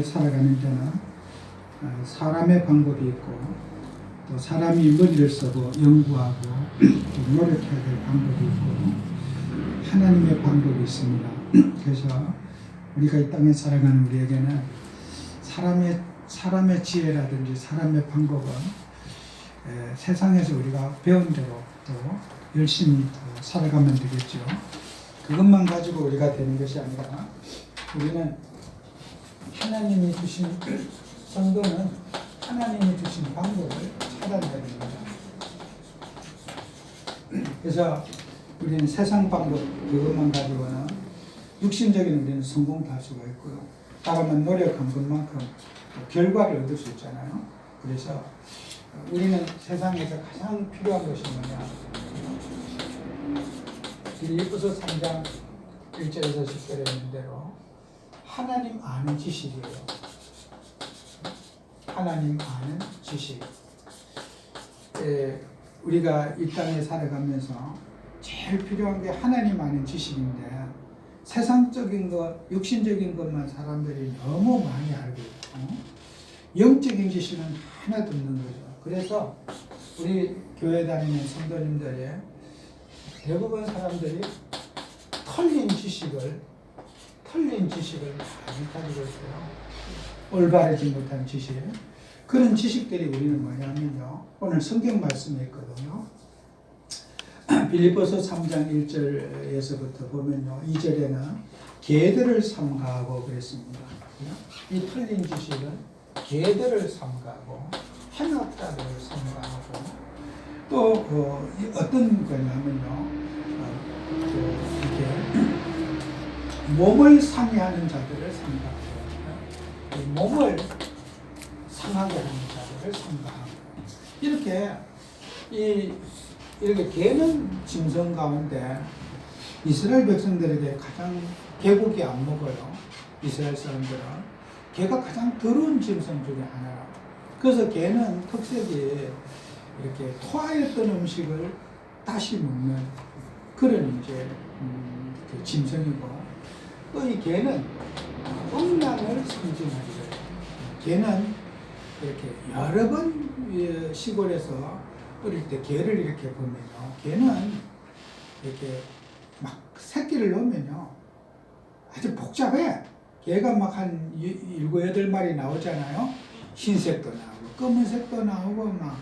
살아가는 데는 사람의 방법이 있고 또 사람이 머리를 쓰고 연구하고 또 노력해야 될 방법이 있고 하나님의 방법이 있습니다. 그래서 우리가 이 땅에 살아가는 우리에게는 사람의 지혜라든지 사람의 방법은 세상에서 우리가 배운 대로 또 열심히 또 살아가면 되겠죠. 그것만 가지고 우리가 되는 것이 아니라 우리는 하나님이 주신 성도는 하나님이 주신 방법을 찾아내야 됩니다. 그래서 우리는 세상 방법 그것만 가지고는 육신적인 우리는 성공도 할 수가 있고요. 따라만 노력한 것만큼 결과를 얻을 수 있잖아요. 그래서 우리는 세상에서 가장 필요한 것이 뭐냐? 빌립보서 3장 1절에서 10절에 있는 대로 하나님 아는 지식이에요. 하나님 아는 지식. 우리가 이 땅에 살아가면서 제일 필요한 게 하나님 아는 지식인데 세상적인 것, 육신적인 것만 사람들이 너무 많이 알고 있고 영적인 지식은 하나도 없는 거죠. 그래서 우리 교회 다니는 성도님들이 대부분 사람들이 털린 지식을 많이 가지고 있어요. 올바르지 못한 지식. 그런 지식들이 우리는 뭐냐면요. 오늘 성경 말씀에 있거든요. 빌립보서 3장 1절에서부터 보면요. 2절에는 개들을 삼가하고 그랬습니다. 이 털린 지식은 개들을 삼가하고 해놨다를 삼가하고 또 어떤 거냐면요. 이렇게 몸을 상해하는 자들을 삼가하고 몸을 상하게 하는 자들을 삼가하고 이렇게 개는 짐승 가운데 이스라엘 백성들에게 가장 개고기 안 먹어요. 이스라엘 사람들은 개가 가장 더러운 짐승 중에 하나라. 그래서 개는 특색이 이렇게 토하였던 음식을 다시 먹는 그런 이제 그 짐승이고 또 이 개는 음란을 상징하죠. 개는 이렇게 여러 번 시골에서 어릴 때 개를 이렇게 보면요. 개는 이렇게 막 새끼를 넣으면요. 아주 복잡해. 개가 막 한 7, 8마리 나오잖아요. 흰색도 나오고 검은색도 나오고 막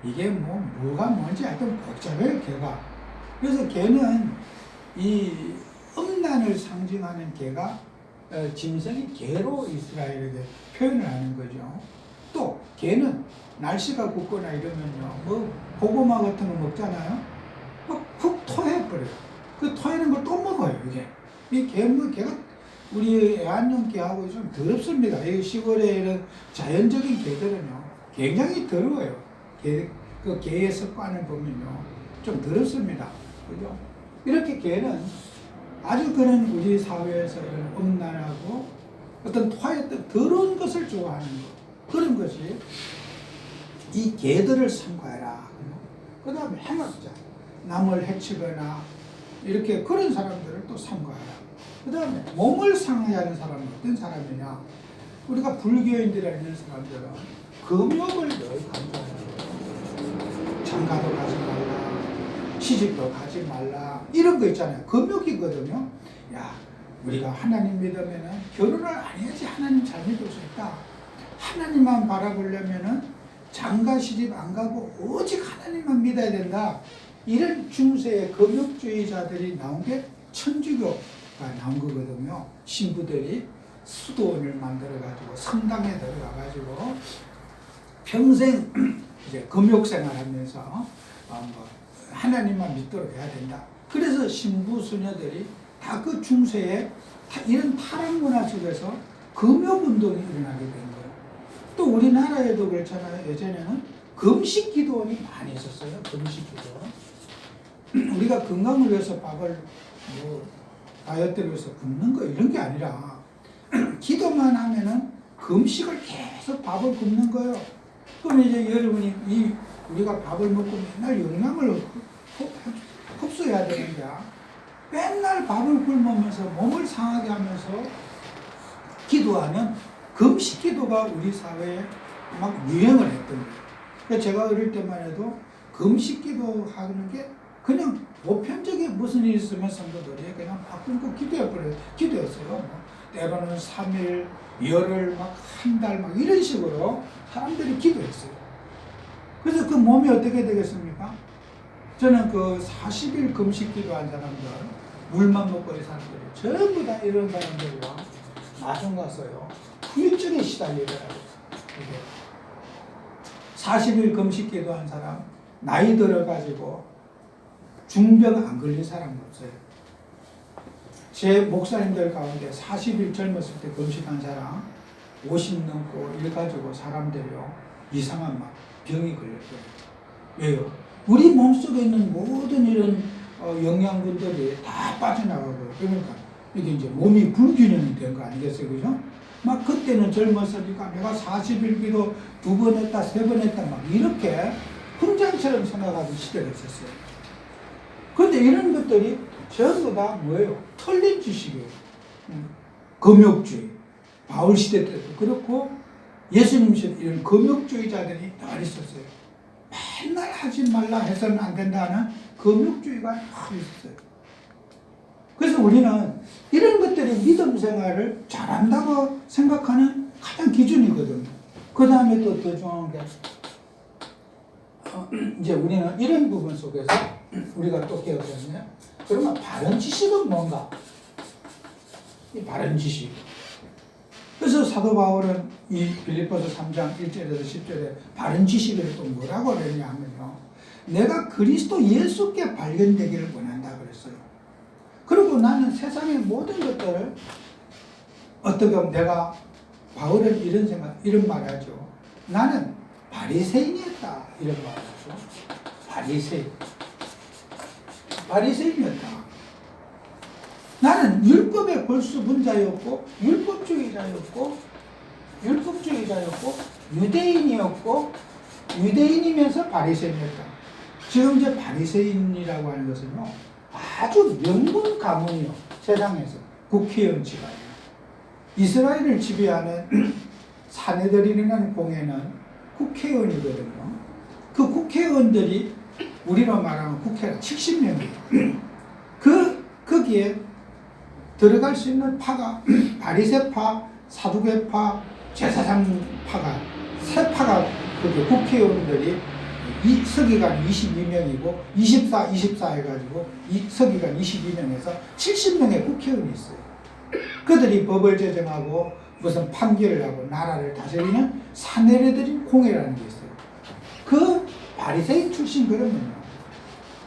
이게 뭐가 뭔지 하여튼 복잡해요. 개가. 그래서 개는 이 음란을 상징하는 개가 짐승이 개로 이스라엘에게 표현을 하는 거죠. 또 개는 날씨가 굽거나 이러면요, 고구마 같은 거 먹잖아요. 푹 토해버려요. 그 토해는 걸 또 먹어요. 이 개가 우리 애완용 개하고 좀 더럽습니다. 이 시골에 이런 자연적인 개들은요, 굉장히 더러워요. 그 개의 습관을 보면요, 좀 더럽습니다. 그죠? 이렇게 개는 아주 그런 우리 사회에서 이런 음란하고 어떤 토하였던 더러운 것을 좋아하는 것. 그런 것이 이 개들을 삼가해라. 그 다음에 행악자. 남을 해치거나 이렇게 그런 사람들을 또 삼가해라. 그 다음에 몸을 상해하는 사람은 어떤 사람이냐. 우리가 불교인들이라는 사람들은 금욕을 늘 강조해요. 장가도 가지 말라. 시집도 가지 말라. 이런 거 있잖아요. 금욕이거든요. 야, 우리가 하나님 믿으면은 결혼을 안 해야지 하나님 잘 믿을 수 있다. 하나님만 바라보려면은 장가 시집 안 가고 오직 하나님만 믿어야 된다. 이런 중세의 금욕주의자들이 나온 게 천주교가 나온 거거든요. 신부들이 수도원을 만들어가지고 성당에 들어가가지고 평생 이제 금욕 생활하면서 하나님만 믿도록 해야 된다. 그래서 신부 수녀들이 다 그 중세에 이런 타락 문화 속에서 금욕 운동이 일어나게 된 거예요. 또 우리나라에도 그렇잖아요. 예전에는 금식 기도원이 많이 있었어요. 금식 기도. 우리가 건강을 위해서 밥을 다이어트를 위해서 굶는 거 이런 게 아니라 기도만 하면은 금식을 계속 밥을 굶는 거예요. 그럼 이제 여러분이 우리가 밥을 먹고 맨날 영양을 흡수해야 되는데 맨날 밥을 굶으면서 몸을 상하게 하면서 기도하면 금식 기도가 우리 사회에 막 유행을 했던 거예요. 그러니까 제가 어릴 때만 해도 금식 기도 하는 게 그냥 보편적인 무슨 일이 있으면 성도들이 그냥 바꾸고 기도했어요. 뭐 때로는 3일, 열흘, 막 한 달, 막 이런 식으로 사람들이 기도했어요. 그래서 그 몸이 어떻게 되겠습니까? 저는 그 40일 금식 기도한 사람들, 물만 먹고 이 사람들이 전부 다 이런 사람들과 나중 가서요, 후유증에 시달리더라고요. 40일 금식 기도한 사람, 나이 들어가지고 중병 안 걸린 사람 없어요. 제 목사님들 가운데 40일 젊었을 때 금식한 사람, 50 넘고 일 가지고 사람들이요, 이상한 막 병이 걸렸어요. 왜요? 우리 몸속에 있는 모든 이런 영양분들이 다 빠져나가고요. 그러니까 이게 이제 몸이 불균형이 된 거 아니겠어요? 그죠? 막 그때는 젊었으니까 내가 40일 기도 2번 했다, 3번 했다, 막 이렇게 훈장처럼 생각하는 시대가 있었어요. 그런데 이런 것들이 전부 다 뭐예요? 틀린 지식이에요. 금욕주의. 바울 시대 때도 그렇고 예수님 시대 이런 금욕주의자들이 늘 있었어요. 맨날 하지 말라 해서는 안 된다는 금욕주의가 늘 있었어요. 그래서 우리는 이런 것들이 믿음 생활을 잘한다고 생각하는 가장 기준이거든요. 그 다음에 또 더 중요한 게 이제 우리는 이런 부분 속에서 우리가 또 깨어졌네요. 그러면 바른 지식은 뭔가? 이 바른 지식. 그래서 사도 바울은 이 빌립보서 3장 1절에서 10절에 바른 지식을 또 뭐라고 그랬냐 하면요, 내가 그리스도 예수께 발견되기를 원한다 그랬어요. 그리고 나는 세상의 모든 것들을 어떻게 보면 내가 바울은 이런 말 하죠. 나는 바리새인이었다 이런 말 하죠. 바리새인이었다. 나는 율법의 골수분자였고 율법주의자였고 유대인이면서 바리새인이었다. 지금 이제 바리새인이라고 하는 것은요, 아주 명문 가문이요. 세상에서 국회의원 집안이요. 이스라엘을 지배하는 사내들이라는 공회는 국회의원이거든요. 그 국회의원들이 우리로 말하면 국회가 70명이에요. 거기에 들어갈 수 있는 파가 바리새파, 사두개파, 제사장파가 세 파가 국회의원들이 이 서기관 22명이고 24 해가지고 이 서기관 22명에서 70명의 국회의원이 있어요. 그들이 법을 제정하고 무슨 판결을 하고 나라를 다스리는 사내들인 공회라는 게 있어요. 그 바리새인 출신 그러면요,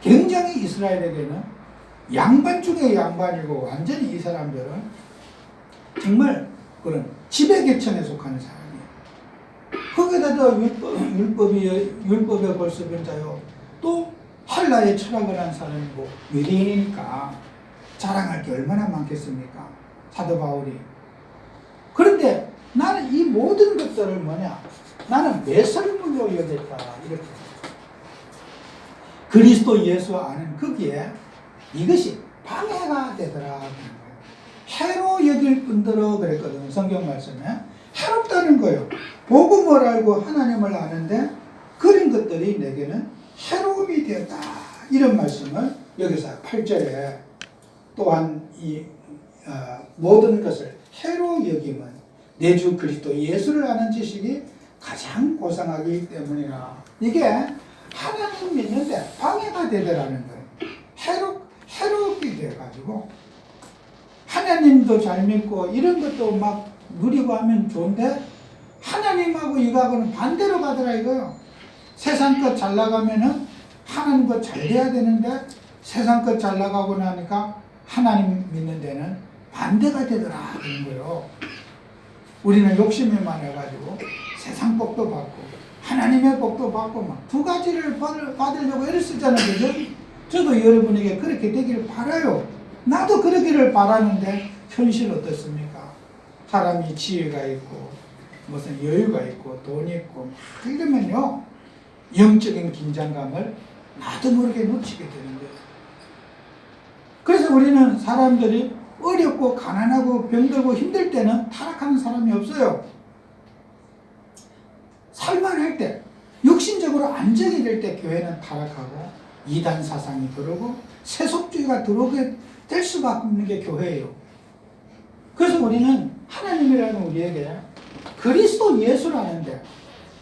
굉장히 이스라엘에게는 양반 중에 양반이고 완전히 이 사람들은 정말 그런 지배계층에 속하는 사람이에요. 거기다가 율법의 골수변자요, 또 헬라의 철학을 한 사람이고 유대인이니까 자랑할 게 얼마나 많겠습니까? 사도 바울이. 그런데 나는 이 모든 것들을 나는 매설물로 여겼다 이렇게. 그리스도 예수 아는 거기에 이것이 방해가 되더라. 해로 여길 뿐더러 그랬거든요. 성경 말씀에. 해롭다는 거예요. 복음을 알고 하나님을 아는데 그런 것들이 내게는 해로움이 되었다. 이런 말씀을 여기서 8절에 또한 이 모든 것을 해로 여김은 내 주 그리스도 예수를 아는 지식이 가장 고상하기 때문이라. 이게 하나님 믿는데 방해가 되더라는 거예요. 해롭게 돼가지고 하나님도 잘 믿고 이런 것도 막 누리고 하면 좋은데 하나님하고 이거하고는 반대로 가더라 이거요. 세상 것 잘 나가면은 하나님 것 잘 돼야 되는데 세상 것 잘 나가고 나니까 하나님 믿는 데는 반대가 되더라 그런 거예요. 우리는 욕심이 많아가지고 세상 복도 받고 하나님의 복도 받고 막 두 가지를 받으려고 애를 쓰잖아요. 그죠? 저도 여러분에게 그렇게 되기를 바라요. 나도 그러기를 바라는데 현실 어떻습니까? 사람이 지혜가 있고 무슨 여유가 있고 돈이 있고 막 이러면요, 영적인 긴장감을 나도 모르게 놓치게 되는 거예요. 그래서 우리는 사람들이 어렵고 가난하고 병들고 힘들 때는 타락하는 사람이 없어요. 이럴 때 교회는 타락하고 이단 사상이 들어오고 세속주의가 들어오게 될 수밖에 없는 게 교회예요. 그래서 우리는 하나님이라는 우리에게 그리스도 예수를 아는데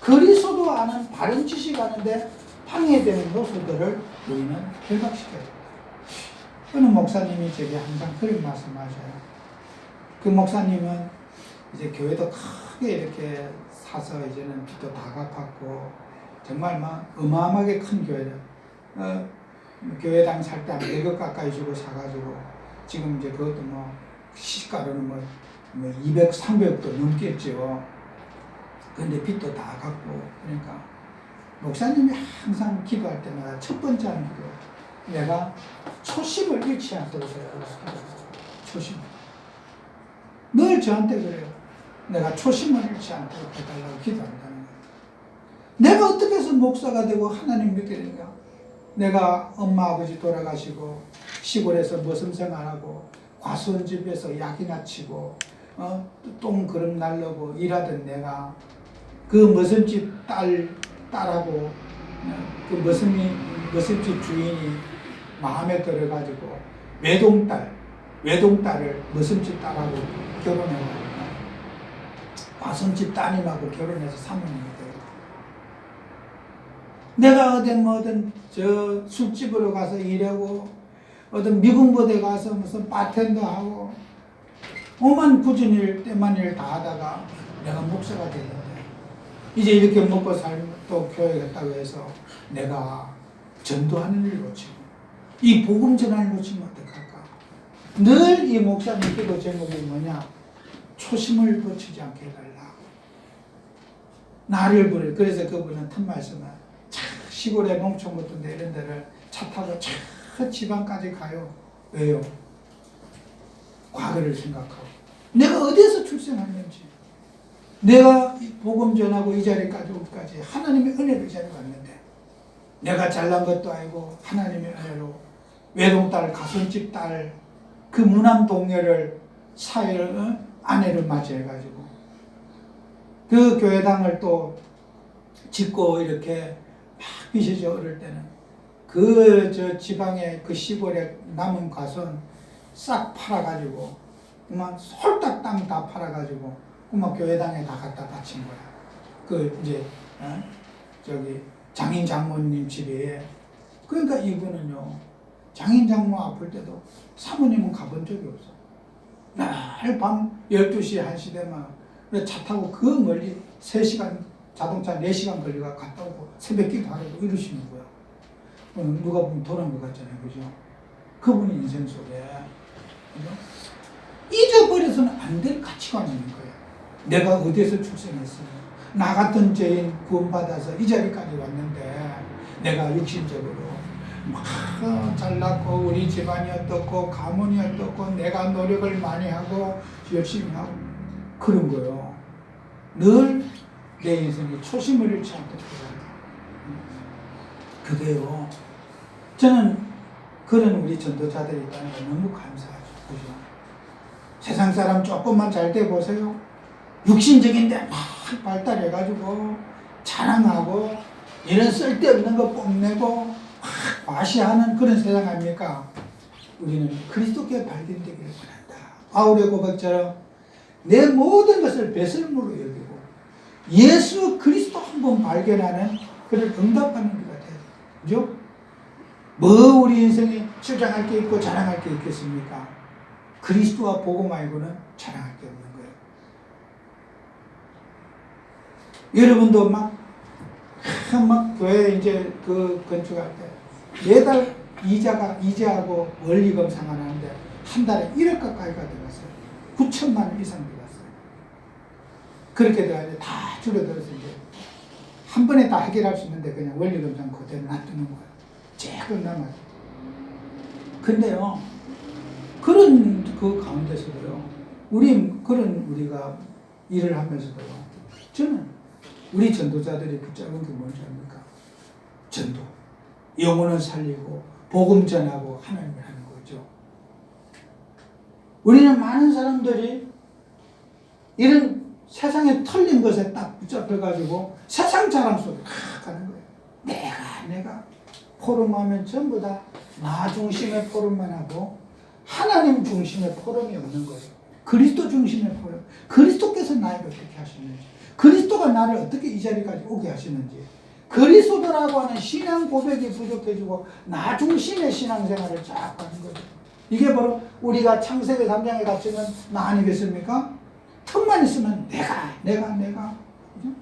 그리스도 아는 바른 지식 아는데 방해되는 요소들을 우리는 결박시켜야 된다. 어느 목사님이 제게 항상 그런 말씀하셔요. 그 목사님은 이제 교회도 크게 이렇게 사서 이제는 빚도 다 갚았고 정말 막 어마어마하게 큰 교회를 교회당 살 때 한 100억 가까이 주고 사가지고 지금 이제 그것도 뭐 시가로는 뭐 200, 300억도 넘겠죠. 근데 빚도 다 갚고 그러니까 목사님이 항상 기도할 때마다 첫 번째 하는 기도 내가 초심을 잃지 않도록 해달라. 초심. 늘 저한테 그래요. 내가 초심을 잃지 않도록 해달라고 기도한다는 거예요. 내가 어떻게 해서 목사가 되고 하나님 믿게 되는가? 내가 엄마 아버지 돌아가시고 시골에서 머슴생활하고 과수원집에서 약이나 치고 똥 그릇 날르고 일하던 내가 그 머슴집 딸하고 그 머슴집 주인이 마음에 들어가지고 외동딸을 머슴집 딸하고 결혼해가지고 과수원집 따님하고 결혼해서 사모님이 되고 내가 어떤 저 술집으로 가서 일하고 어떤 미군 부대 가서 무슨 바텐더 하고 오만 굳은 일 때만 일 다 하다가 내가 목사가 됐는데 이제 이렇게 먹고 살또 교회겠다고 해서 내가 전도하는 일을 놓치고 이 복음 전환을 놓치면 어떡할까? 늘 이 목사님 기도 제목이 뭐냐? 초심을 거치지 않게 해달라. 나를 부를. 그래서 그분은 튼 말씀을 시골에 농촌 같은 데 이런 데를 차 타고 저 지방까지 가요. 왜요? 과거를 생각하고 내가 어디에서 출생했는지 내가 복음 전하고 이 자리까지 오기까지 하나님의 은혜를 이 자리에 왔는데 내가 잘난 것도 아니고 하나님의 은혜로 외동딸 가슴집 딸 그 무남 동료를 사회를 아내를 맞이해가지고 그 교회당을 또 짓고 이렇게 막 빚이죠. 어릴 때는 그 저 지방에 그 시골에 남은 과수는 싹 팔아가지고 그만 홀딱 땅 다 팔아가지고 그만 교회당에 다 갖다 바친 거야. 그 이제 저기 장인 장모님 집에. 그러니까 이분은요 장인 장모 아플 때도 사모님은 가본 적이 없어. 날 밤 12시 1시 되면 차 타고 그 멀리 3시간 자동차 4시간 걸려가 갔다 오고 새벽기도 하고 이러시는 거야. 누가 보면 돌아온 것 같잖아요. 그죠? 그분의 인생 속에 그죠? 잊어버려서는 안 될 가치관이 있는 거예요. 내가 어디에서 출생했어요. 나 같은 죄인 구원받아서 이 자리까지 왔는데 내가 육신적으로 막 잘났고 우리 집안이 어떻고 가문이 어떻고 내가 노력을 많이 하고 열심히 하고 그런 거예요. 늘 내 인생에 초심을 잃지 않도록 그게요. 저는 그런 우리 전도자들이 있다는 게 너무 감사하죠. 그죠? 세상 사람 조금만 잘 돼 보세요. 육신적인데 막 발달해가지고 자랑하고 이런 쓸데없는 거 뽐내고 막 과시하는 그런 세상 아닙니까? 우리는 그리스도께 발견되기를 바란다. 바울의 고백처럼 내 모든 것을 배설물로 여기고 예수 그리스도 한 번 발견하는 그를 응답하는 우리가 돼야 돼요. 그죠? 뭐 우리 인생에 주장할 게 있고 자랑할 게 있겠습니까? 그리스도와 복음 말고는 자랑할 게 없는 거예요. 여러분도 막 교회 이제 그 건축할 때 매달 이자하고 원리금 상환하는데 한 달에 1억 가까이가 들어갔어요. 9천만 원 이상 들어갔어요. 그렇게 돼가지고 다 줄어들어서 이제 한 번에 다 해결할 수 있는데 그냥 원리금 상 그대로 놔두는 거예요. 조금 남아요. 근데요, 그런 그 가운데서도요, 우리가 일을 하면서도요, 저는 우리 전도자들이 붙잡은 게 뭔지 압니까? 전도. 영혼을 살리고, 복음 전하고, 하나님을 하는 거죠. 우리는 많은 사람들이 이런 세상에 털린 것에 딱 붙잡혀가지고 세상 자랑 속에 가는 거예요. 내가 포럼하면 전부 다 나 중심의 포럼만 하고 하나님 중심의 포럼이 없는 거예요. 그리스도 중심의 포럼. 그리스도께서 나에게 어떻게 하시는지, 그리스도가 나를 어떻게 이 자리까지 오게 하시는지, 그리스도라고 하는 신앙 고백이 부족해지고 나 중심의 신앙생활을 쫙 하는 거죠. 이게 바로 우리가 창세기 3장에 갇히는 나 아니겠습니까? 틈만 있으면 내가. 그죠?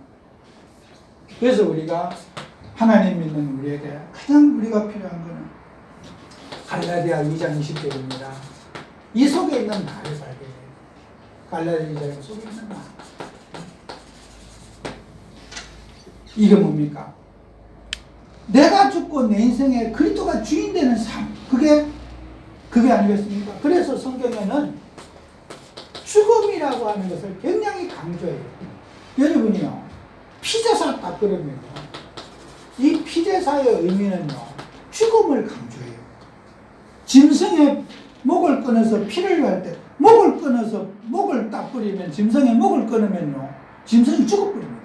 그래서 우리가 하나님 믿는 우리에게 가장 우리가 필요한 것은 갈라디아 2장 20절입니다. 이 속에 있는 나를 발견해요. 갈라디아 2장 속에 있는 나. 이게 뭡니까? 내가 죽고 내 인생에 그리스도가 주인 되는 삶. 그게 아니겠습니까? 그래서 성경에는 죽음이라고 하는 것을 굉장히 강조해요. 여러분이요, 피제사 딱 그러면 이 피제사의 의미는요, 죽음을 강조해요. 짐승의 목을 끊어서 피를 갈 때, 목을 끊어서 목을 딱 뿌리면, 짐승의 목을 끊으면요, 짐승이 죽어버립니다.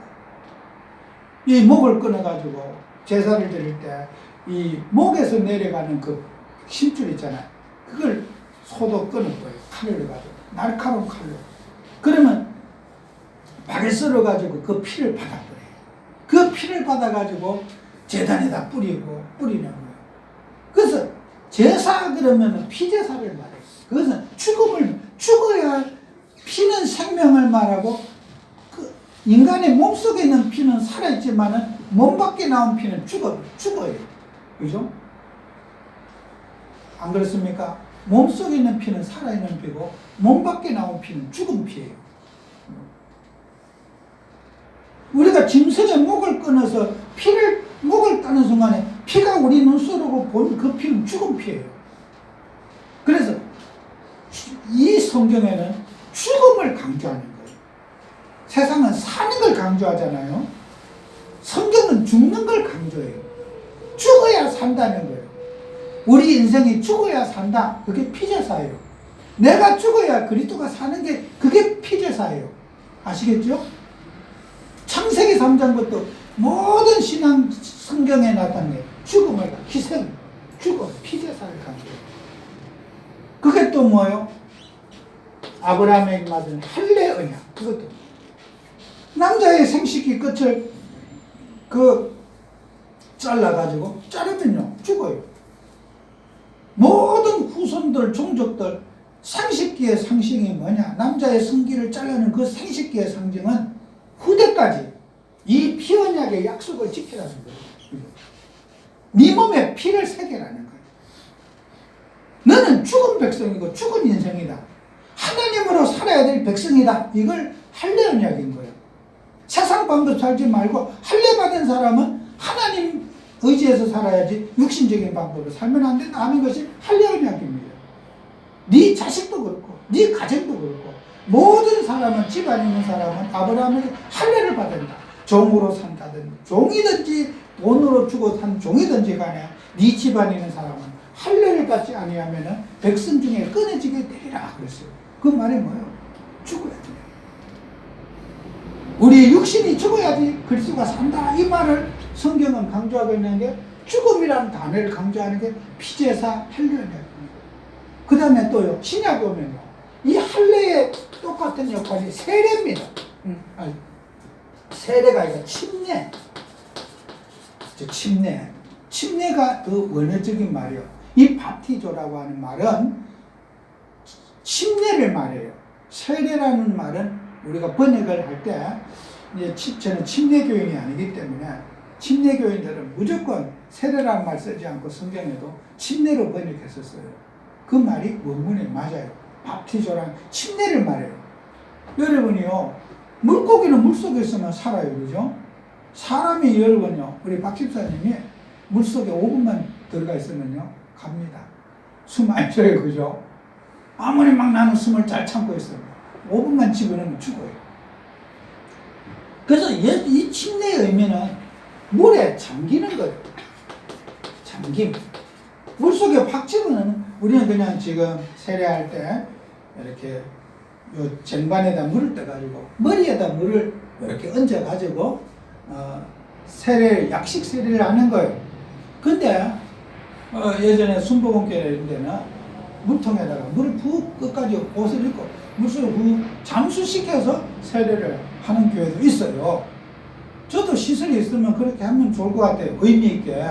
이 목을 끊어가지고 제사를 드릴 때 이 목에서 내려가는 그 심줄 있잖아요. 그걸 소도 끊을 거예요. 칼을 가지고 날카로운 칼로. 그러면 박에 썰어가지고 그 피를 받아버려요. 그 피를 받아가지고 제단에다 뿌리는 거예요. 그래서 제사 그러면 피제사를 말해요. 그것은 죽어야 피는 생명을 말하고 그 인간의 몸속에 있는 피는 살아있지만은 몸 밖에 나온 피는 죽어요. 그죠? 안 그렇습니까? 몸속에 있는 피는 살아있는 피고 몸 밖에 나온 피는 죽은 피예요. 우리가 짐승의 목을 끊어서 목을 따는 순간에 피가 우리 눈으로 본 그 피는 죽은 피예요. 그래서 이 성경에는 죽음을 강조하는 거예요. 세상은 사는 걸 강조하잖아요. 성경은 죽는 걸 강조해요. 죽어야 산다는 거예요. 우리 인생이 죽어야 산다. 그게 피제사예요. 내가 죽어야 그리스도가 사는 게 그게 피제사예요. 아시겠죠? 창세기 3장부터 모든 신앙 성경에 나타난 죽음을 희생, 죽음, 피제사를 강조해요. 그게 또 뭐예요? 아브라함에게 맞은 할례 언약. 그것도 남자의 생식기 끝을 잘라가지고 자르면요 죽어요. 모든 후손들, 종족들 생식기의 상징이 뭐냐? 남자의 성기를 자르는 그 생식기의 상징은 후대까지 이 피언약의 약속을 지키라는 거예요. 네 몸에 피를 새기라는 거예요. 너는 죽은 백성이고 죽은 인생이다. 하나님으로 살아야 될 백성이다. 이걸 할례 언약인 거예요. 세상 방법 살지 말고 할례 받은 사람은 하나님 의지해서 살아야지 육신적인 방법으로 살면 안 된다 하는 것이 할례 언약입니다. 네 자식도 그렇고 네 가정도 그렇고 모든 사람은, 집안 있는 사람은 아브라함에게 할례를 받는다. 종으로 산다든 종이든지 돈으로 주고 산 종이든지 간에 네 집안에 있는 사람은 할례를 받지 아니하면 백성 중에 끊어지게 되리라 그랬어요. 그 말이 뭐예요? 죽어야 돼요. 우리 육신이 죽어야지 그리스도가 산다. 이 말을 성경은 강조하고 있는 게 죽음이라는 단어를 강조하는 게 피제사 할례입니다. 그 다음에 또요, 신약에 오면요, 이 할례의 똑같은 역할이 세례입니다. 세례가 아니라 침례. 침례가 그 원어적인 말이에요. 이 바티조라고 하는 말은 침례를 말해요. 세례라는 말은 우리가 번역을 할 때, 저는 침례교인이 아니기 때문에 침례교인들은 무조건 세례라는 말 쓰지 않고 성경에도 침례로 번역했었어요. 그 말이 원문에 맞아요. 바티조란 침례를 말해요. 여러분이요, 물고기는 물속에 있으면 살아요. 그죠? 사람이 여러분요, 우리 박 집사님이 물속에 5분만 들어가 있으면요, 갑니다. 숨 안 쉬어요. 그죠? 아무리 막 나는 숨을 잘 참고 있어요. 5분만 집어넣으면 죽어요. 그래서 이 침례의 의미는 물에 잠기는 거예요. 잠김. 물속에 확 집어넣는, 우리는 그냥 지금 세례할 때 이렇게 요 쟁반에다 물을 떠가지고 머리에다 물을 이렇게 얹어가지고 세례, 약식 세례를 하는 거예요. 근데 예전에 순복음교회 이런 데는 물통에다가 물을 푹 끝까지 옷을 입고 물속에 푹 잠수시켜서 세례를 하는 교회도 있어요. 저도 시설이 있으면 그렇게 하면 좋을 것 같아요. 의미 있게.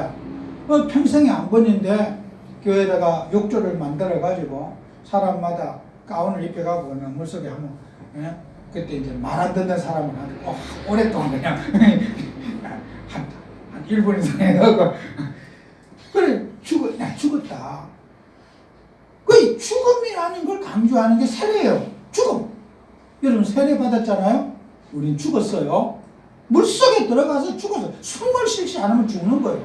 평생에 한 번인데 교회에다가 욕조를 만들어 가지고 사람마다 가운을 입혀가고 그냥 물속에 한번, 예? 그때 이제 말 안 듣는 사람은 아주 오랫동안 그냥 한 1분 이상 해가고 그래 죽었다. 그 죽음이라는 걸 강조하는 게 세례예요. 죽음. 여러분 세례 받았잖아요. 우린 죽었어요. 물속에 들어가서 죽었어요. 숨을 쉬지 않으면 죽는 거예요.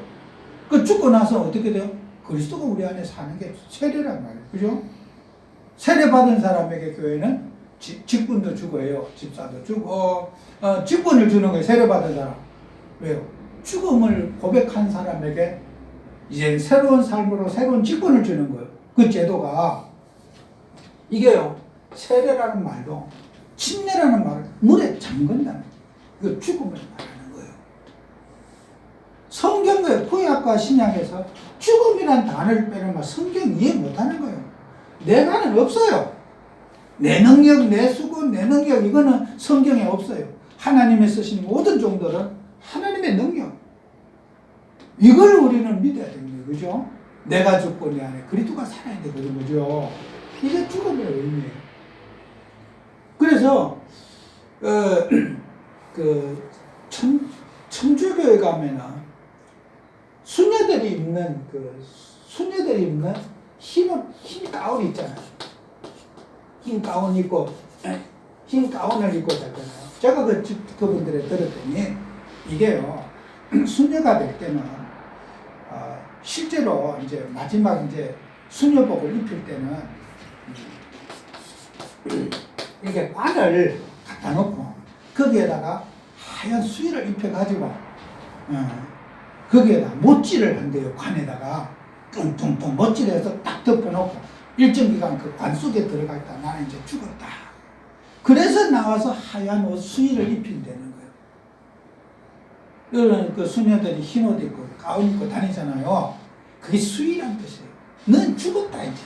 그 죽고 나서 어떻게 돼요? 그리스도가 우리 안에 사는 게 세례란 말이에요. 그죠? 세례 받은 사람에게 교회는 직분도 주고 해요. 집사도 주고 직분을 주는 거예요. 세례 받은 사람. 왜요? 죽음을 고백한 사람에게 이제 새로운 삶으로 새로운 직분을 주는 거예요. 그 제도가 이게요. 세례라는 말도 침례라는 말을 물에 잠근다는 그 죽음을 말하는 거예요. 성경의 구약과 신약에서 죽음이란 단어를 빼면 성경 이해 못하는 거예요. 내가는 없어요. 내 능력, 내 수고, 내 능력 이거는 성경에 없어요. 하나님의 쓰신 모든 종들은 하나님의 능력. 이걸 우리는 믿어야 됩니다. 그죠? 내가 죽고 내 안에 그리스도가 살아야 되거든. 그죠? 이게 죽음의 의미예요. 그래서 천주교에 가면은 수녀들이 입는 흰 가운 있잖아요. 흰 가운 입고 흰 가운을 입고 자잖아요. 제가 그분들에 들었더니 이게요. 수녀가 될 때는 실제로 이제 마지막 이제 수녀복을 입힐 때는 이렇게 관을 갖다 놓고 거기에다가 하얀 수의를 입혀가지고 거기에다 못질을 한대요. 관에다가 뚱뚱뚱 못질해서 딱 덮어놓고 일정 기간 그 관 속에 들어가 있다. 나는 이제 죽었다. 그래서 나와서 하얀 옷 수의를 입힌다는 거예요. 여러분 그 수녀들이 흰 옷 입고 가운 입고 다니잖아요. 그게 수의란 뜻이에요. 넌 죽었다 이제.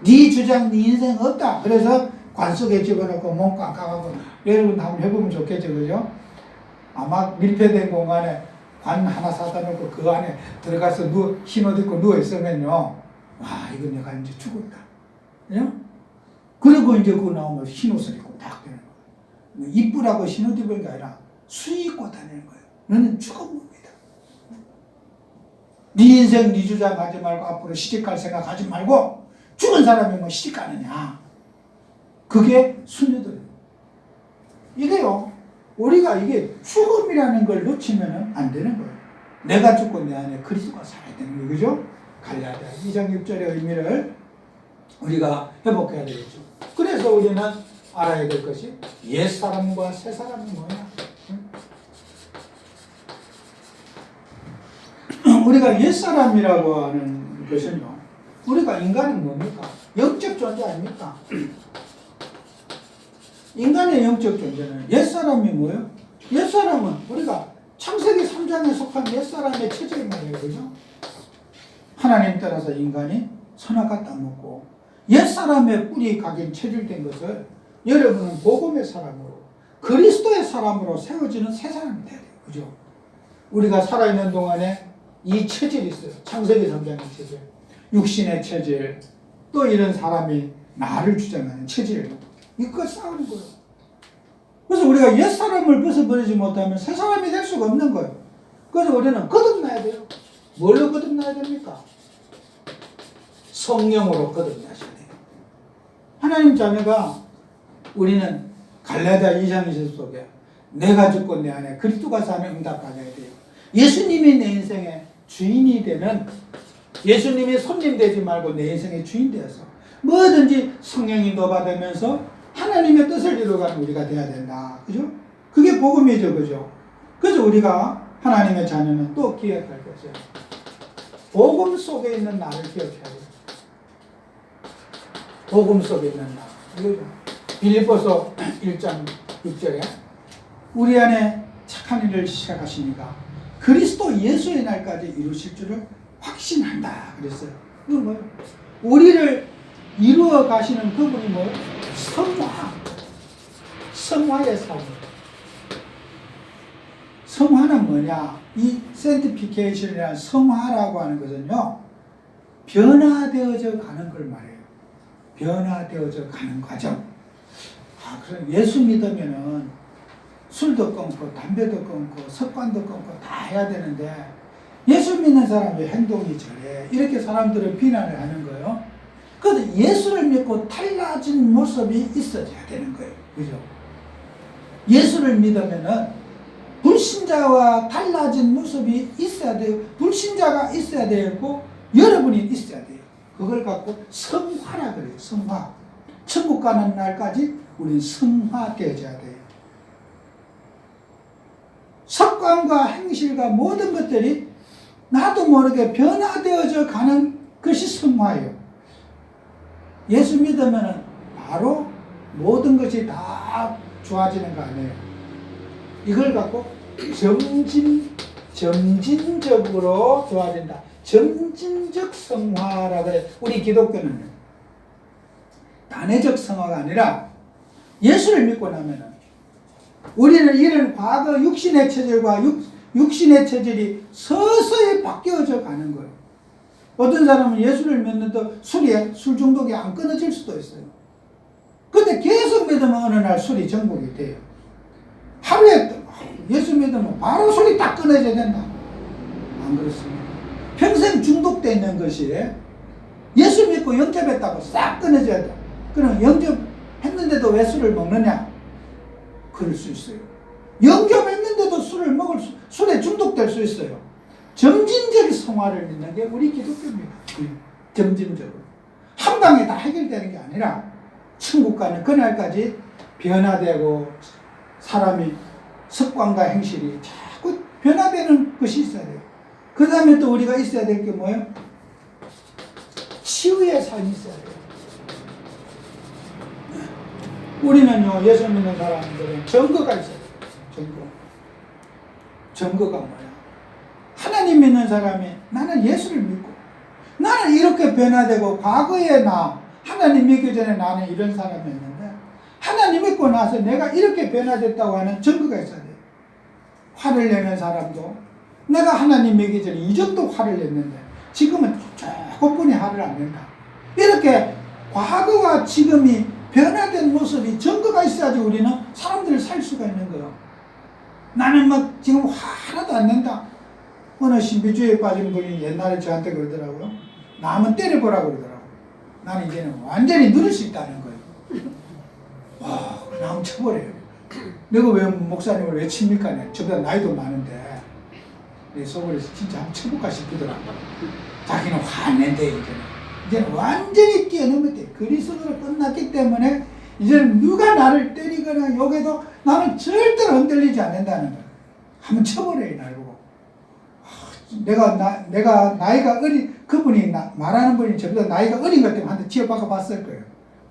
네 주장 네 인생 없다. 그래서 관 속에 집어넣고 몸 꽉꽉하고 여러분 한번 해보면 좋겠죠. 그죠? 아마 밀폐된 공간에 관 하나 사다 놓고 그 안에 들어가서 흰 옷 입고 누워있으면요. 와 이거 내가 이제 죽었다. 그죠? 그리고 이제 그거 나오면 흰 옷을 입고 딱 되는 거예요. 이쁘라고 흰 옷 입은 게 아니라 수의 입고 다니는 거예요. 너는 죽어봅니다. 네 인생 네 주장 하지 말고 앞으로 시집갈 생각 하지 말고 죽은 사람이 뭐 시집 가느냐. 그게 수녀들. 이게요. 우리가 이게 죽음이라는 걸 놓치면 안 되는 거예요. 내가 죽고 내 안에 그리스도가 살아야 되는 거예요. 그죠? 갈라디아 2장 6절의 의미를 우리가 회복해야 되겠죠. 그래서 우리는 알아야 될 것이 옛사람과 새사람이 뭐냐. 우리가 옛사람이라고 하는 것은요. 우리가 인간은 뭡니까? 영적 존재 아닙니까? 인간의 영적 존재는 옛사람이 뭐예요? 옛사람은 우리가 창세기 3장에 속한 옛사람의 체질 말이에요. 그죠? 하나님 따라서 인간이 선악과 따먹고 옛사람의 뿌리 각인 체질된 것을 여러분은 복음의 사람으로 그리스도의 사람으로 세워지는 새 사람이 돼야 돼요. 그죠? 우리가 살아있는 동안에 이 체질이 있어요. 창세기 3장의 체질, 육신의 체질, 또 이런 사람이 나를 주장하는 체질. 이거 싸우는 거예요. 그래서 우리가 옛사람을 벗어버리지 못하면 새 사람이 될 수가 없는 거예요. 그래서 우리는 거듭나야 돼요. 뭘로 거듭나야 됩니까? 성령으로 거듭나셔야 돼요. 하나님 자녀가 우리는 갈라디아 2장 20절 속에 내가 죽고 내 안에 그리스도가 사는 응답받아야 돼요. 예수님이 내 인생의 주인이 되는, 예수님이 손님 되지 말고 내 인생의 주인 되어서 뭐든지 성령 인도받으면서 하나님의 뜻을 이루어가는 우리가 돼야 된다. 그죠? 그게 복음이죠. 그죠? 그래서 우리가 하나님의 자녀는 또 기억할 것이에요. 복음 속에 있는 나를 기억해야 돼요. 복음 속에 있는 나. 이거죠. 빌립보서 1장 6절에 우리 안에 착한 일을 시작하시니까 그리스도 예수의 날까지 이루실 줄을 확신한다 그랬어요. 그건 뭐예요? 우리를 이루어 가시는 그분이 뭐예요? 성화의 삶. 성화는 뭐냐? 이 sanctification이라는 성화라고 하는 것은요, 변화되어져 가는 걸 말해요. 변화되어져 가는 과정. 그럼 예수 믿으면은 술도 끊고 담배도 끊고 습관도 끊고 다 해야 되는데 예수 믿는 사람의 행동이 저래 이렇게 사람들은 비난을 하는 거예요. 그래서 예수를 믿고 달라진 모습이 있어야 되는 거예요. 그죠? 예수를 믿으면은 불신자와 달라진 모습이 있어야 돼요. 불신자가 있어야 되고 여러분이 있어야 돼요. 그걸 갖고 성화라 그래요. 성화. 천국 가는 날까지 우리는 성화되어져야 돼요. 습관과 행실과 모든 것들이 나도 모르게 변화되어져 가는 것이 성화예요. 예수 믿으면 바로 모든 것이 다 좋아지는 거 아니에요. 이걸 갖고 점진적으로 좋아진다. 점진적 성화라 그래. 우리 기독교는 단회적 성화가 아니라 예수를 믿고 나면은 우리는 이런 과거 육신의 체질과 육신의 체질이 서서히 바뀌어져 가는 거예요. 어떤 사람은 예수를 믿는데 술 중독이 안 끊어질 수도 있어요. 근데 계속 믿으면 어느 날 술이 정복이 돼요. 하루에 예수 믿으면 바로 술이 딱 끊어져야 된다. 안 그렇습니다. 평생 중독되어 있는 것이 예수 믿고 영접했다고 싹 끊어져야 돼. 그럼 영접했는데도 왜 술을 먹느냐? 그럴 수 있어요. 영접했는데도 술에 중독될 수 있어요. 점진적 성화를 믿는 게 우리 기독교입니다. 점진적으로. 한 방에 다 해결되는 게 아니라 천국 가는 그날까지 변화되고 사람이 습관과 행실이 자꾸 변화되는 것이 있어야 돼요. 그 다음에 또 우리가 있어야 될 게 뭐예요? 치유의 삶이 있어야 돼요. 우리는요, 예수 믿는 사람들은 증거가 있어요. 증거가 뭐야? 하나님 믿는 사람이 나는 예수를 믿고 나는 이렇게 변화되고 과거에 하나님 믿기 전에 나는 이런 사람이었는데 하나님 믿고 나서 내가 이렇게 변화됐다고 하는 증거가 있어야 돼요. 화를 내는 사람도 내가 하나님 믿기 전에 이 정도 화를 냈는데 지금은 조금뿐이 화를 안 낸다. 이렇게 과거와 지금이 변화된 모습이 증거가 있어야지 우리는 사람들을 살 수가 있는 거예요. 나는 막 지금 화 하나도 안 낸다. 어느 신비주의에 빠진 분이 옛날에 저한테 그러더라고요. 나 한번 때려보라고 그러더라고요. 나는 이제는 완전히 누릴 수 있다는 거예요. 와, 나 한번 쳐버려요. 내가 왜 목사님을 왜 칩니까? 저보다 나이도 많은데 내 속으로 진짜 한번 쳐볼까 싶더라고요. 자기는 화 안 낸대 이제는 완전히 뛰어넘을 때 그리스도로 끝났기 때문에 이제는 누가 나를 때리거나 욕해도 나는 절대로 흔들리지 않는다는 거예요. 한번 쳐버려요, 날 보고. 내가 나이가 어린 그분이 말하는 분이 저보다 나이가 어린 것 때문에 한 대 쥐어박아 봤을 거예요.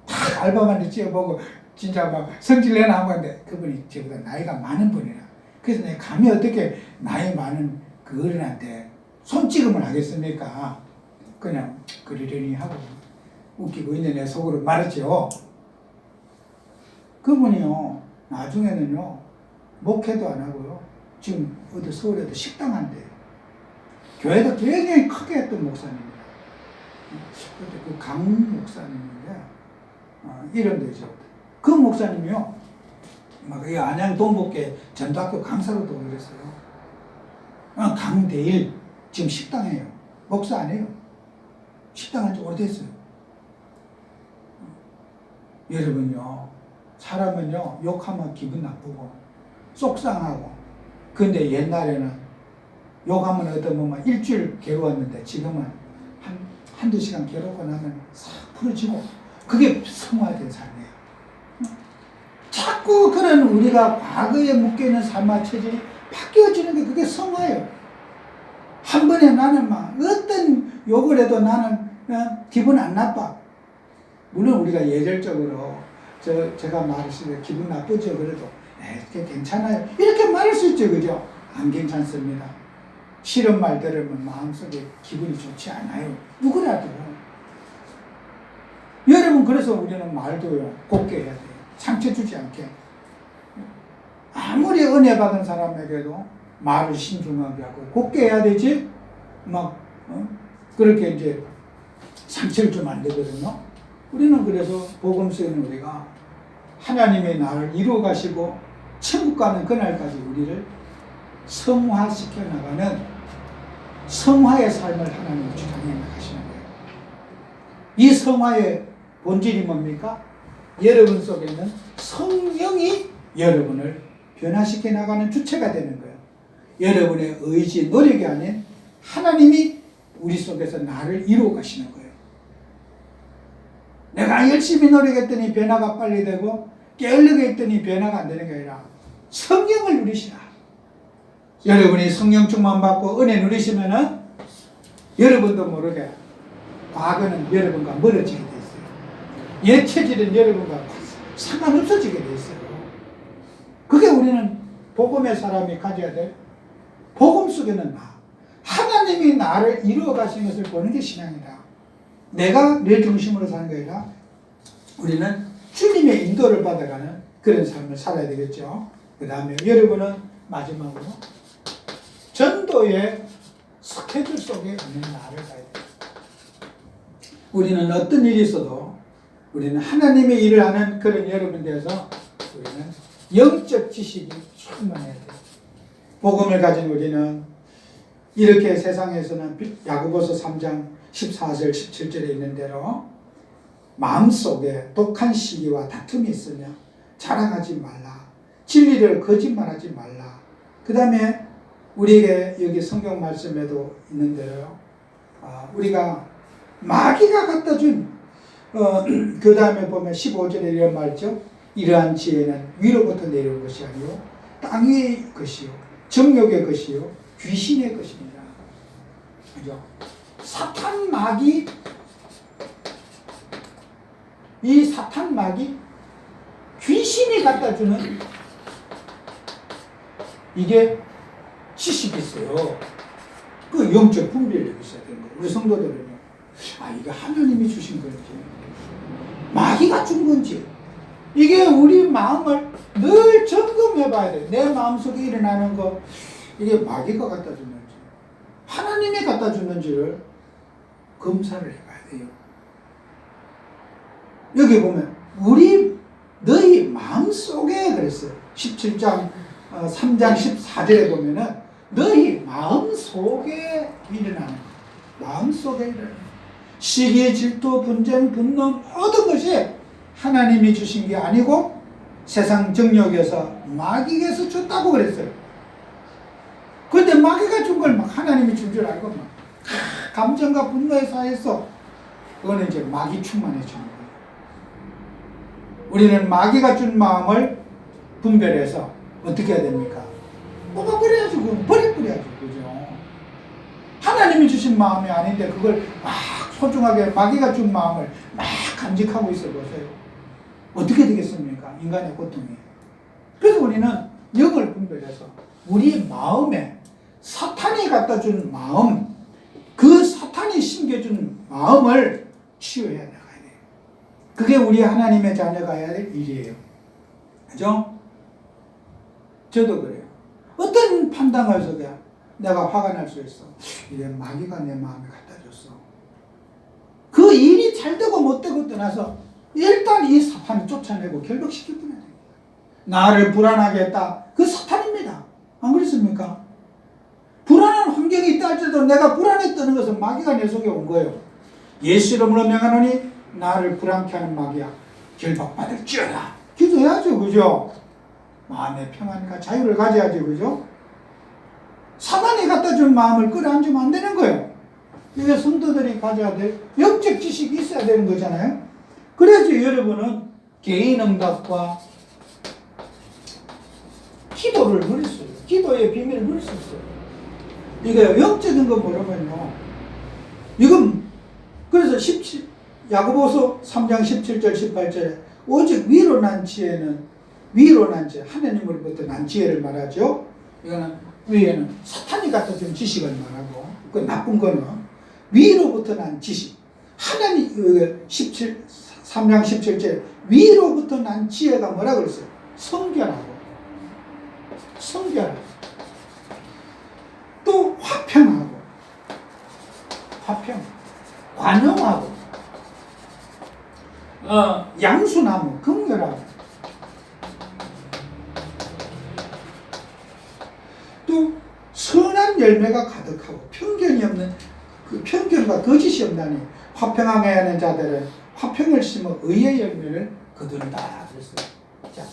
딱 알바만데 쥐어보고 진짜 막 성질 내나 한 건데 그분이 저보다 나이가 많은 분이라. 그래서 내가 감히 어떻게 나이 많은 그 어른한테 손찌검을 하겠습니까? 그냥 그러려니 하고 웃기고 있는 내 속으로 말했죠. 그분이요 나중에는요 목회도 안 하고요 지금 어디 서울에도 식당 한대요. 교회도 굉장히 크게 했던 목사님입니다. 그때 그 강 목사님인데 이름도 있죠. 그 목사님이요 막 이 안양 동복계 전도학교 강사로도 그랬어요. 강대일 지금 식당이에요. 목사 아니에요. 식당 한 지 오래됐어요. 여러분요 사람은요 욕하면 기분 나쁘고 속상하고 근데 옛날에는 욕하면 어떤 보면 일주일 괴로웠는데 지금은 한두 시간 괴롭고 나면 싹 풀어지고 그게 성화된 삶이에요. 자꾸 그런 우리가 과거에 묶여있는 삶과 체질이 바뀌어지는 게 그게 성화예요. 한 번에 나는 막 어떤 욕을 해도 나는 기분 안 나빠. 물론 우리가 예절적으로 제가 말했을 때 기분 나쁘죠. 그래도 그게 괜찮아요. 이렇게 말할 수 있죠. 그죠? 안 괜찮습니다. 싫은 말 들으면 마음속에 기분이 좋지 않아요. 누구라도. 여러분, 그래서 우리는 말도요, 곱게 해야 돼요. 상처 주지 않게. 아무리 은혜 받은 사람에게도 말을 신중하게 하고 곱게 해야 되지, 그렇게 이제 상처를 주면 안 되거든요. 우리는 그래서 복음 속에는 우리가 하나님의 나를 이루어 가시고 천국 가는 그날까지 우리를 성화시켜 나가는 성화의 삶을 하나님이 주장해 나가시는 거예요. 이 성화의 본질이 뭡니까? 여러분 속에 있는 성령이 여러분을 변화시켜 나가는 주체가 되는 거예요. 여러분의 의지, 노력이 아닌 하나님이 우리 속에서 나를 이루어 가시는 거예요. 내가 열심히 노력했더니 변화가 빨리 되고 게으르게 했더니 변화가 안 되는 게 아니라 성령을 누리시라. 여러분이 성령 충만 받고 은혜 누리시면은 여러분도 모르게 과거는 여러분과 멀어지게 돼 있어요. 옛 체질은 여러분과 상관없어지게 돼 있어요. 그게 우리는 복음의 사람이 가져야 될, 복음 속에는 하나님이 나를 이루어 가신 것을 보는 게 신앙이다. 내가 내 중심으로 사는 게 아니라 우리는 주님의 인도를 받아가는 그런 삶을 살아야 되겠죠. 그 다음에 여러분은 마지막으로 전도의 스케줄 속에 있는 나를 가야 돼요. 우리는 어떤 일이 있어도 우리는 하나님의 일을 하는 그런 여러분 되어서 우리는 영적 지식이 충만해야 돼요. 복음을 가진 우리는 이렇게 세상에서는 야고보서 3장 14절 17절에 있는 대로 마음속에 독한 시기와 다툼이 있으며 자랑하지 말라. 진리를 거짓말하지 말라. 그 다음에 우리에게 여기 성경 말씀에도 있는 대로 우리가 마귀가 갖다 준 그 다음에 보면 15절에 이런 말이죠. 이러한 지혜는 위로부터 내려온 것이 아니요 땅 위의 것이요 정욕의 것이요 귀신의 것입니다. 그죠? 사탄 마귀, 이 사탄 마귀 귀신이 갖다 주는 이게 지식이 있어요. 그 영적 분별력이 있어야 되는 거예요. 우리 성도들은요, 이게 하나님이 주신 건지 마귀가 준 건지 이게 우리 마음을 늘 점검해 봐야 돼요. 내 마음속에 일어나는 거 이게 마귀가 갖다 줬는지 하나님이 갖다 줬는지를 검사를 해봐야 돼요. 여기 보면 너희 마음속에 그랬어요. 17장 3장 14절에 보면은 너희 마음속에 일어나는 마음속에 일어나는 시기, 질투, 분쟁, 분노 모든 것이 하나님이 주신 게 아니고 세상 정욕에서 마귀에서 줬다고 그랬어요. 그런데 마귀가 준 걸 막 하나님이 준 줄 알고 막 감정과 분노에 쌓여서 그거는 이제 마귀 충만해 주는 거예요. 우리는 마귀가 준 마음을 분별해서 어떻게 해야 됩니까? 뽑아버려야죠. 버려버려야죠. 그죠? 하나님이 주신 마음이 아닌데 그걸 막 소중하게 마귀가 준 마음을 막 간직하고 있어 보세요. 어떻게 되겠습니까? 인간의 고통이. 그래서 우리는 영을 분별해서 우리 마음에 사탄이 갖다 준 마음, 그 사탄이 심겨준 마음을 치유해야 나가야 돼요. 그게 우리 하나님의 자녀가 해야 될 일이에요. 그죠? 저도 그래요. 어떤 판단을 속에 내가 화가 날 수 있어. 이게 마귀가 내 마음에 갖다 줬어. 그 일이 잘 되고 못 되고 떠나서 일단 이 사탄을 쫓아내고 결박시킬 뿐이야. 나를 불안하게 했다. 그 사탄입니다. 안 그렇습니까? 불안한 환경이 있다 할지라도 내가 불안했다는 것은 마귀가 내 속에 온 거예요. 예수 이름으로 명하노니 나를 불안케 하는 마귀야 결박받을지어다. 기도해야죠. 그죠? 마음의 평안과 자유를 가져야지. 그죠? 사단이 갖다 준 마음을 끌어안주면 안 되는 거예요. 이게 성도들이 가져야 될 영적 지식이 있어야 되는 거잖아요. 그래서 여러분은 개인 응답과 기도를 누릴 수 있어요. 기도의 비밀을 누릴 수 있어요. 이게 영적인 거 모르면요. 이건 그래서 야고보서 3장 17절 18절에 오직 위로 난 지혜는 위로 난 지혜, 하나님으로부터 난 지혜를 말하죠. 이거는 위에는 사탄이 갖다 준 지식을 말하고, 그 나쁜 거는 위로부터 난 지식. 하나님 3장 17절 위로부터 난 지혜가 뭐라 그랬어요? 성결하고 또 화평하고 관용하고 양순하고 긍휼하고 또 선한 열매가 가득하고 편견이 없는 그 편견과 거짓이 없다니 화평하게 하는 자들은 화평을 심어 의의 열매를 거두는다 그랬어요. 자,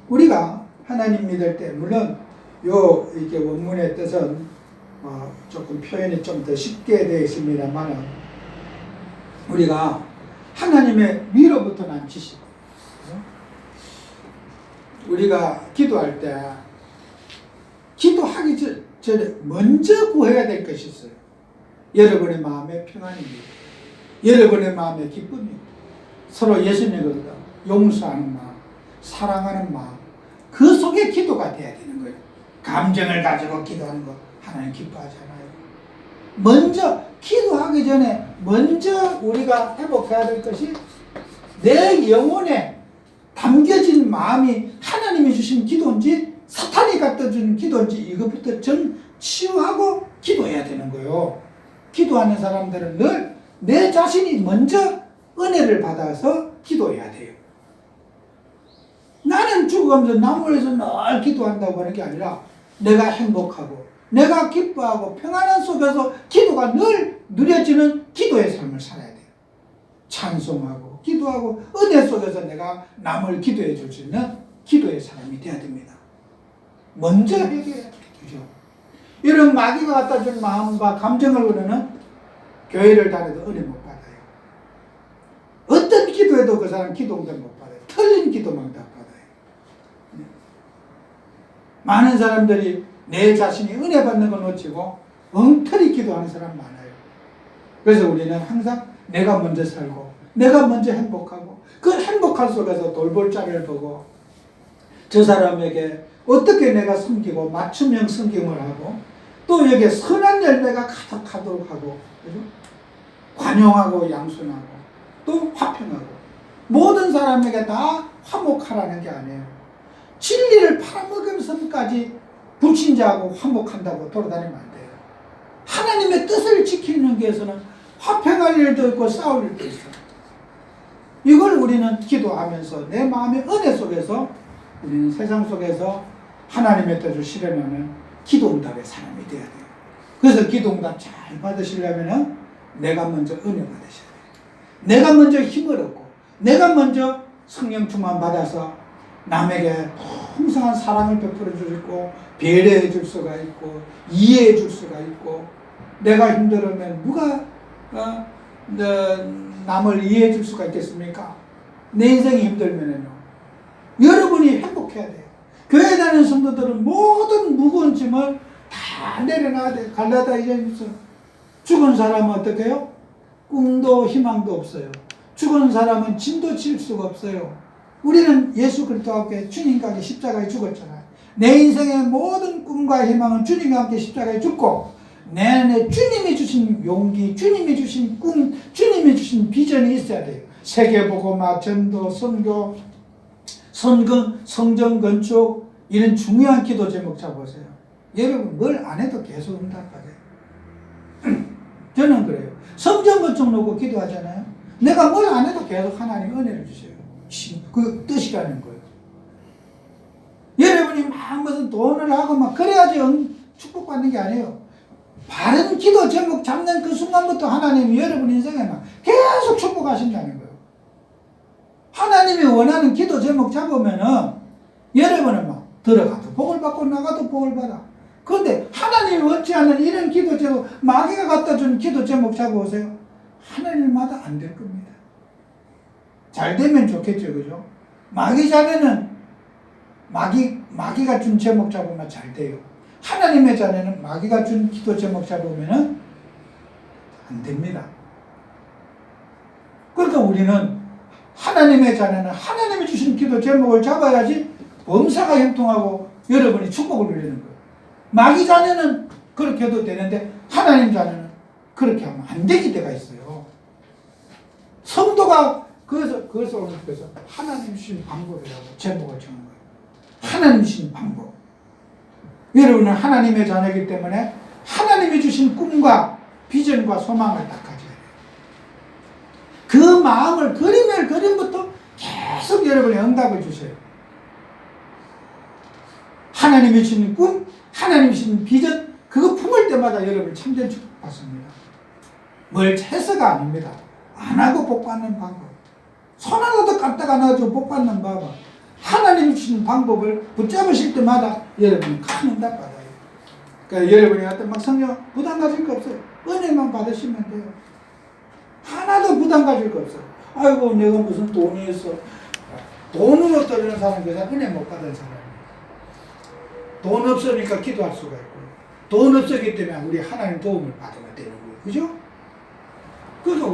우리가 하나님 믿을 때 물론 이게 원문의 뜻은 조금 표현이 좀 더 쉽게 되어 있습니다만 우리가 하나님의 위로부터 난 지식, 우리가 기도할 때 기도하기 전에 먼저 구해야 될 것이 있어요. 여러분의 마음의 평안입니다. 여러분의 마음의 기쁨입니다. 서로 예수님을 용서하는 마음, 사랑하는 마음, 그 속에 기도가 돼야 되는 거예요. 감정을 가지고 기도하는 거 하나님 기뻐하지 않아요. 먼저 기도하기 전에 먼저 우리가 회복해야 될 것이 내 영혼에 담겨진 마음이 하나님이 주신 기도인지 사탄이 갖다 준 기도인지 이것부터 전 치유하고 기도해야 되는 거예요. 기도하는 사람들은 늘 내 자신이 먼저 은혜를 받아서 기도해야 돼요. 나는 죽어가면서 남을 위해서 늘 기도한다고 하는 게 아니라 내가 행복하고 내가 기뻐하고 평안한 속에서 기도가 늘 누려지는 기도의 삶을 살아야 돼요. 찬송하고 기도하고 은혜 속에서 내가 남을 기도해 줄 수 있는 기도의 사람이 되어야 됩니다. 먼저 해결해야 되죠. 이런 마귀가 갖다 준 마음과 감정을 우리는 교회를 다녀도 은혜 못 받아요. 어떤 기도해도 그 사람 기도응답 못 받아요. 틀린 기도만 다 받아요. 많은 사람들이 내 자신이 은혜 받는 걸 놓치고 엉터리 기도하는 사람 많아요. 그래서 우리는 항상 내가 먼저 살고 내가 먼저 행복하고 그 행복한 속에서 돌볼 자를 보고 저 사람에게 어떻게 내가 섬기고 맞춤형 섬김을 하고 또 여기에 선한 열매가 가득하도록 하고 그죠? 관용하고 양순하고 또 화평하고 모든 사람에게 다 화목하라는 게 아니에요. 진리를 팔아먹으면서까지 불신자하고 화목한다고 돌아다니면 안 돼요. 하나님의 뜻을 지키는 게 위해서는 화평할 일도 있고 싸울 일도 있어요. 이걸 우리는 기도하면서 내 마음의 은혜 속에서 우리는 세상 속에서 하나님의 뜻을 실현하는 기도응답의 사람이 되어야 돼요. 그래서 기도응답 잘 받으시려면 내가 먼저 은혜 받으셔야 돼요. 내가 먼저 힘을 얻고 내가 먼저 성령 충만 받아서 남에게 풍성한 사랑을 베풀어 줄 수 있고 배려해 줄 수가 있고 이해해 줄 수가 있고 내가 힘들으면 누가 남을 이해해 줄 수가 있겠습니까? 내 인생이 힘들면요 여러분이 행복해야 돼요. 교회 다니는 성도들은 모든 무거운 짐을 다 내려놔야 돼요. 갈라다 이제면서 죽은 사람은 어떻게 해요? 꿈도 희망도 없어요. 죽은 사람은 짐도 질 수가 없어요. 우리는 예수 그리스도와 함께 주님과 함께 십자가에 죽었잖아요. 내 인생의 모든 꿈과 희망은 주님과 함께 십자가에 죽고 내 안에 주님이 주신 용기, 주님이 주신 꿈, 주님이 주신 비전이 있어야 돼요. 세계복음화, 전도, 선교, 선근, 성전 건축 이런 중요한 기도 제목 잡으세요. 여러분 뭘 안 해도 계속 응답받아요. 저는 그래요. 성전 건축 놓고 기도하잖아요. 내가 뭘 안 해도 계속 하나님 은혜를 주세요. 그 뜻이라는 거예요. 여러분이 막 무슨 돈을 하고 막 그래야지 축복받는 게 아니에요. 바른 기도 제목 잡는 그 순간부터 하나님이 여러분 인생에 막 계속 축복하신다는 거예요. 하나님이 원하는 기도 제목 잡으면은 여러분은 막 들어가도 복을 받고 나가도 복을 받아. 그런데 하나님이 원치 않는 이런 기도 제목, 마귀가 갖다 준 기도 제목 잡아오세요. 하나님마다 안 될 겁니다. 잘 되면 좋겠죠, 그죠? 마귀 자네는 마귀가 준 제목 잡으면 잘 돼요. 하나님의 자네는 마귀가 준 기도 제목 잡으면은 안 됩니다. 그러니까 우리는 하나님의 자네는 하나님이 주신 기도 제목을 잡아야지 범사가 형통하고 여러분이 축복을 누리는 거예요. 마귀 자녀는 그렇게 해도 되는데 하나님 자녀는 그렇게 하면 안 되게 때가 있어요. 성도가 그래서 오늘 그래서 하나님 주신 방법이라고 제목을 정한 거예요. 하나님 주신 방법. 여러분은 하나님의 자녀이기 때문에 하나님이 주신 꿈과 비전과 소망을 딱 가져야 돼요. 그 마음을 그림을 그림부터 계속 여러분의 응답을 주세요. 하나님이 주신 꿈, 하나님이 주신 비전, 그거 품을 때마다 여러분 참된 축복 받습니다. 뭘 해서가 아닙니다. 안 하고 복 받는 방법. 손 하나도 까딱 안 하고 복 받는 방법. 하나님이 주신 방법을 붙잡으실 때마다 여러분이 큰 응답 받아요. 그러니까 여러분이 어떤 막 성령 부담 가질 거 없어요. 은혜만 받으시면 돼요. 하나도 부담 가질 거 없어요. 아이고 내가 무슨 돈이 있어. 돈으로 떨리는 사람은 그냥 은혜 못 받은 사람이에요. 돈 없으니까 기도할 수가 있고 돈 없었기 때문에 우리 하나님 도움을 받아야 되는 거예요. 그죠? 그래서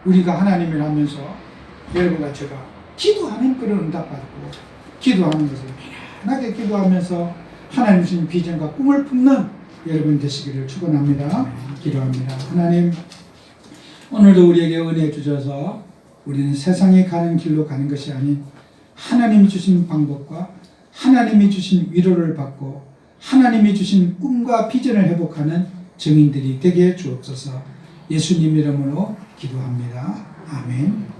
우리가 하나님을 하면서 여러분과 제가 기도하는 그런 응답받고 기도하는 것을 편안하게 기도하면서 하나님 주신 비전과 꿈을 품는 여러분 되시기를 축원합니다. 기도합니다. 하나님, 오늘도 우리에게 은혜 주셔서 우리는 세상에 가는 길로 가는 것이 아닌 하나님이 주신 방법과 하나님이 주신 위로를 받고 하나님이 주신 꿈과 비전을 회복하는 증인들이 되게 주옵소서. 예수님 이름으로 기도합니다. 아멘.